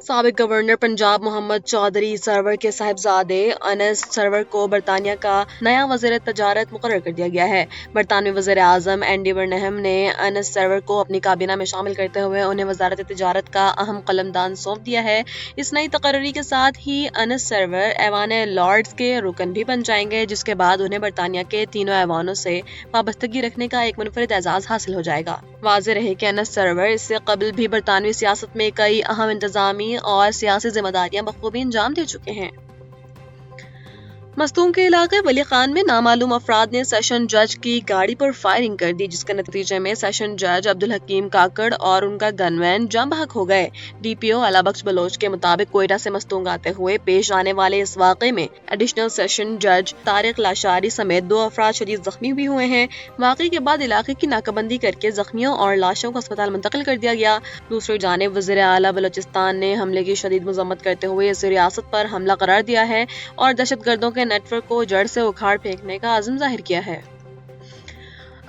سابق گورنر پنجاب محمد چودھری سرور کے صاحبزادے انس سرور کو برطانیہ کا نیا وزیر تجارت مقرر کر دیا گیا ہے۔ برطانوی وزیر اعظم اینڈی برنہم نے انس سرور کو اپنی کابینہ میں شامل کرتے ہوئے انہیں وزارت تجارت کا اہم قلمدان سونپ دیا ہے۔ اس نئی تقرری کے ساتھ ہی انس سرور ایوان لارڈز کے رکن بھی بن جائیں گے، جس کے بعد انہیں برطانیہ کے تینوں ایوانوں سے وابستگی رکھنے کا ایک منفرد اعزاز حاصل ہو جائے گا۔ واضح رہے کہ انس سرور اس سے قبل بھی برطانوی سیاست میں کئی اہم انتظامی اور سیاسی ذمہ داریاں بخوبی انجام دے چکے ہیں۔ مستونگ کے علاقے ولی خان میں نامعلوم افراد نے سیشن جج کی گاڑی پر فائرنگ کر دی، جس کے نتیجے میں سیشن جج عبدالحکیم کاکڑ اور ان کا گن وین جم بحق ہو گئے۔ ڈی پی او اعلیٰ بخش بلوچ کے مطابق کوئٹہ سے مستونگ آتے ہوئے پیش آنے والے اس واقعے میں ایڈیشنل سیشن جج طارق لاشاری سمیت 2 افراد شدید زخمی بھی ہوئے ہیں۔ واقعے کے بعد علاقے کی ناکہ بندی کر کے زخمیوں اور لاشوں کو اسپتال منتقل کر دیا گیا۔ دوسری جانب وزیر اعلیٰ بلوچستان نے حملے کی شدید مذمت کرتے ہوئے اسے ریاست پر حملہ قرار دیا ہے اور دہشت گردوں کے نیٹ ورک کو جڑ سے اکھاڑ پھینکنے کا عزم ظاہر کیا ہے۔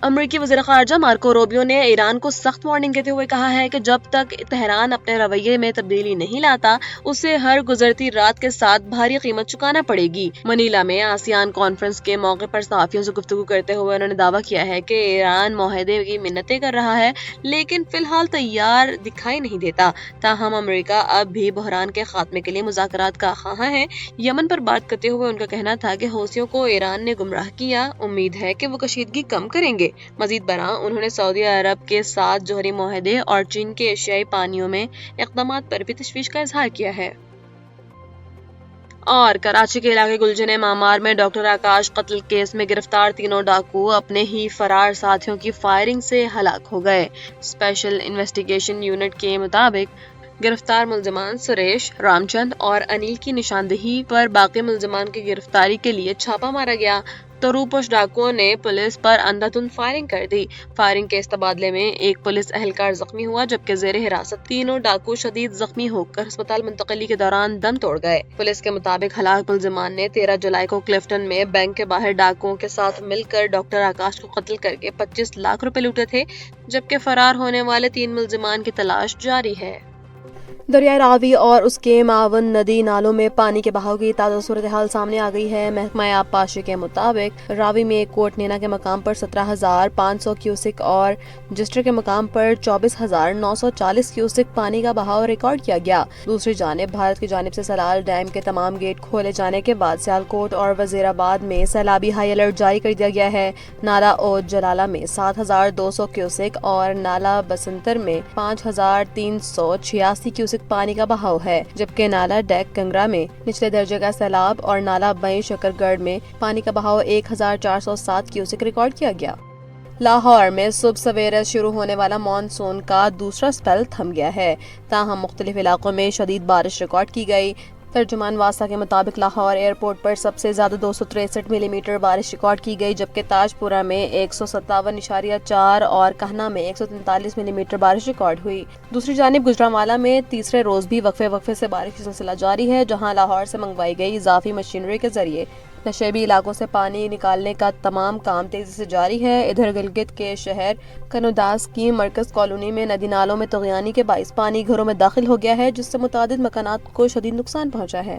امریکی وزیر خارجہ مارکو روبیو نے ایران کو سخت وارننگ دیتے ہوئے کہا ہے کہ جب تک تہران اپنے رویے میں تبدیلی نہیں لاتا، اسے ہر گزرتی رات کے ساتھ بھاری قیمت چکانا پڑے گی۔ منیلا میں آسیان کانفرنس کے موقع پر صحافیوں سے گفتگو کرتے ہوئے انہوں نے دعویٰ کیا ہے کہ ایران معاہدے کی منتیں کر رہا ہے، لیکن فی الحال تیار دکھائی نہیں دیتا۔ تاہم امریکہ اب بھی بحران کے خاتمے کے لیے مذاکرات کا خواہاں ہے۔ یمن پر بات کرتے ہوئے ان کا کہنا تھا کہ حوثیوں کو ایران نے گمراہ کیا، امید ہے کہ وہ کشیدگی کم کریں گے۔ مزید برآں انہوں نے سعودی عرب کے ساتھ جوہری معاہدے اور چین کے ایشیائی پانیوں میں اقدامات پر بھی تشویش کا اظہار کیا ہے۔ اور کراچی کے علاقے گلجن معمار میں ڈاکٹر آکاش قتل کیس میں گرفتار تینوں ڈاکو اپنے ہی فرار ساتھیوں کی فائرنگ سے ہلاک ہو گئے۔ اسپیشل انویسٹیگیشن یونٹ کے مطابق گرفتار ملزمان سریش، رام چند اور انیل کی نشاندہی پر باقی ملزمان کی گرفتاری کے لیے چھاپہ مارا گیا تو روپوش ڈاکوؤں نے پولیس پر اندھادھند فائرنگ کر دی۔ فائرنگ کے اس تبادلے میں ایک پولیس اہلکار زخمی ہوا، جبکہ زیر حراست تینوں ڈاکو شدید زخمی ہو کر ہسپتال منتقلی کے دوران دم توڑ گئے۔ پولیس کے مطابق ہلاک ملزمان نے 13 جولائی کو کلفٹن میں بینک کے باہر ڈاکوؤں کے ساتھ مل کر ڈاکٹر آکاش کو قتل کر کے 25 لاکھ روپے لوٹے تھے، جبکہ فرار ہونے والے 3 ملزمان کی تلاش جاری ہے۔ دریائے راوی اور اس کے معاون ندی نالوں میں پانی کے بہاؤ کی تازہ صورتحال سامنے آ گئی ہے۔ محکمہ آبپاشی کے مطابق راوی میں کوٹ نینا کے مقام پر 17,500 کیوسک اور جسٹر کے مقام پر 24,940 کیوسک پانی کا بہاؤ ریکارڈ کیا گیا۔ دوسری جانب بھارت کی جانب سے سلال ڈیم کے تمام گیٹ کھولے جانے کے بعد سیالکوٹ اور وزیر آباد میں سیلابی ہائی الرٹ جاری کر دیا گیا ہے۔ نالا اوج جلالہ میں 7,200 کیوسک اور نالا بسنتر میں 5,386 کیوسک پانی کا بہاؤ ہے، جبکہ نالا ڈیک کنگرا میں نچلے درجے کا سیلاب اور نالا بئی شکر گڑھ میں پانی کا بہاؤ 1,407 کیوسک ریکارڈ کیا گیا۔ لاہور میں صبح سویرے شروع ہونے والا مون سون کا دوسرا سپیل تھم گیا ہے، تاہم مختلف علاقوں میں شدید بارش ریکارڈ کی گئی۔ ترجمان واسطہ کے مطابق لاہور ایئرپورٹ پر سب سے زیادہ 263 ملی میٹر بارش ریکارڈ کی گئی، جبکہ تاج پورہ میں 157.4 اور کہنا میں 143 ملی میٹر بارش ریکارڈ ہوئی۔ دوسری جانب گوجرانوالا میں تیسرے روز بھی وقفے سے بارش کا سلسلہ جاری ہے، جہاں لاہور سے منگوائی گئی اضافی مشینری کے ذریعے نشیبی علاقوں سے پانی نکالنے کا تمام کام تیزی سے جاری ہے۔ ادھر گلگت کے شہر کنوداس کی مرکز کالونی میں ندی نالوں میں طغیانی کے باعث پانی گھروں میں داخل ہو گیا ہے، جس سے متعدد مکانات کو شدید نقصان پہنچا ہے۔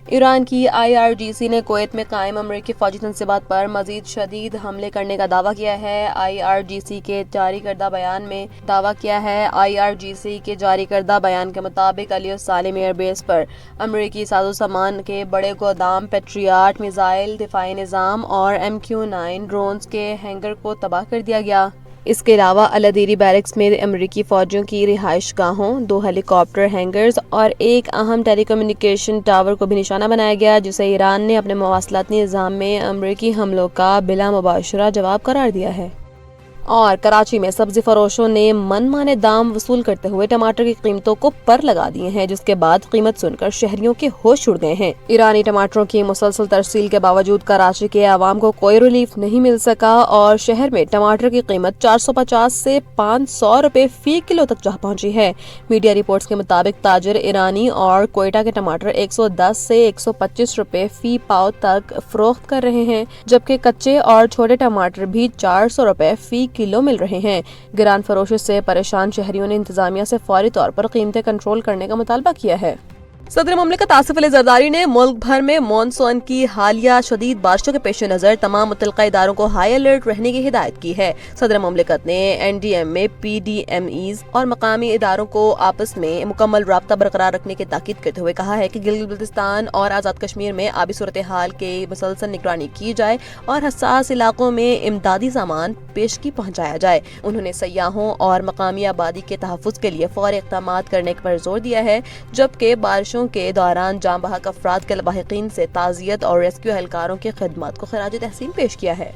ایران کی IRGC نے کویت میں قائم امریکی فوجی تنصیبات پر مزید شدید حملے کرنے کا دعویٰ کیا ہے۔ IRGC کے جاری کردہ بیان میں دعویٰ کیا ہے۔ IRGC کے جاری کردہ بیان کے مطابق علی السالم ایئر بیس پر امریکی سازوسامان کے بڑے گودام، پیٹریاٹ میزائل دفاعی نظام اور MQ-9 ڈرونز کے ہینگر کو تباہ کر دیا گیا۔ اس کے علاوہ الادیری بیرکس میں امریکی فوجیوں کی رہائش گاہوں، 2 ہیلی کاپٹر ہینگرز اور ایک اہم ٹیلی کمیونیکیشن ٹاور کو بھی نشانہ بنایا گیا، جسے ایران نے اپنے مواصلاتی نظام میں امریکی حملوں کا بلا مباشرہ جواب قرار دیا ہے۔ اور کراچی میں سبزی فروشوں نے من مانے دام وصول کرتے ہوئے ٹماٹر کی قیمتوں کو پر لگا دیے ہیں، جس کے بعد قیمت سن کر شہریوں کے ہوش اڑ گئے ہیں۔ ایرانی ٹماٹروں کی مسلسل ترسیل کے باوجود کراچی کے عوام کو کوئی ریلیف نہیں مل سکا اور شہر میں ٹماٹر کی قیمت 450 سے 500 روپے فی کلو تک جا پہنچی ہے۔ میڈیا رپورٹس کے مطابق تاجر ایرانی اور کوئٹہ کے ٹماٹر 110 سے 125 روپے فی پاؤ تک فروخت کر رہے ہیں، جبکہ کچے اور چھوٹے ٹماٹر بھی 400 روپے فی کلو مل رہے ہیں۔ گران فروشی سے پریشان شہریوں نے انتظامیہ سے فوری طور پر قیمتیں کنٹرول کرنے کا مطالبہ کیا ہے۔ صدر مملکت آصف علی زرداری نے ملک بھر میں مانسون کی حالیہ شدید بارشوں کے پیش نظر تمام متعلقہ اداروں کو ہائی الرٹ رہنے کی ہدایت کی ہے۔ صدر مملکت نے NDM میں PDMEs اور مقامی اداروں کو آپس میں مکمل رابطہ برقرار رکھنے کی تاکید کرتے ہوئے کہا ہے کہ گلگت بلتستان اور آزاد کشمیر میں آبی صورتحال کی مسلسل نگرانی کی جائے اور حساس علاقوں میں امدادی سامان پیشگی پہنچایا جائے۔ انہوں نے سیاحوں اور مقامی آبادی کے تحفظ کے لیے فوری اقدامات کرنے پر زور دیا ہے، جبکہ بارشوں کے دوران جاں بحق افراد کے لاحقین سے تعزیت اور ریسکیو اہلکاروں کی خدمات کو خراج تحسین پیش کیا ہے۔